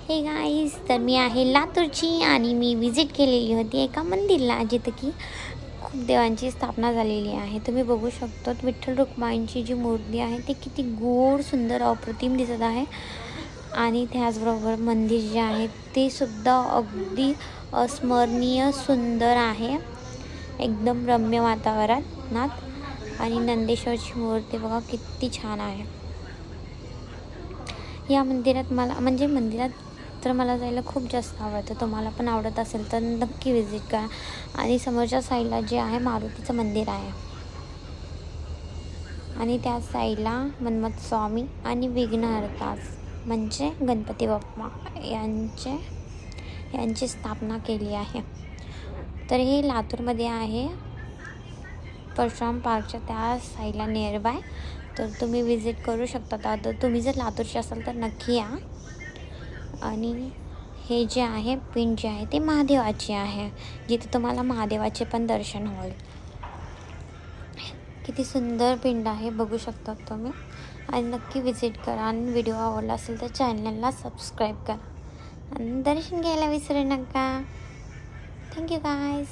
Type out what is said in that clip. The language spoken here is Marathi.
हे गाईज, तर मी आहे लातूरची आणि मी विजिट केलेली होती एका मंदिरला जिथं की खूप देवांची स्थापना झालेली आहे. तुम्ही बघू शकता विठ्ठल रुक्माईंची जी मूर्ती आहे ती किती गोड सुंदर अप्रतिम दिसत आहे. आणि त्याचबरोबर मंदिर जे आहे ते सुद्धा अगदी अस्मरणीय सुंदर आहे, एकदम रम्य वातावरणात. आणि नंदेश्वरची मूर्ती बघा किती छान आहे. या मंदिरात मंदिरात तर मला जायला खूप जास्त आवडतं. तुम्हाला पण आवडत असेल तर नक्की विजिट करा. आणि समोरच्या साईडला जे आहे मारुतीचं मंदिर आहे आणि त्या साईडला मन्मथ स्वामी आणि विघ्नहर्ता म्हणजे गणपती बाप्पा यांची स्थापना केली आहे. तर हे लातूरमध्ये आहे, परशुराम पार्कच्या त्या साईडला नियर बाय. तर तुम्ही विजिट करू शकता. तर तुम्ही जर लातूरचे असाल तर नक्की या. आणि हे जे आहे पिंड जे आहे ते महादेवाचे आहे, जिथे तुम्हाला महादेवाचे पण दर्शन होईल. किती सुंदर पिंड आहे बघू शकता तुम्ही. आणि नक्की विजिट करा. आणि व्हिडिओ आवडला असेल तर चॅनलला सबस्क्राईब करा आणि दर्शन घ्यायला विसरू नका. Thank you guys.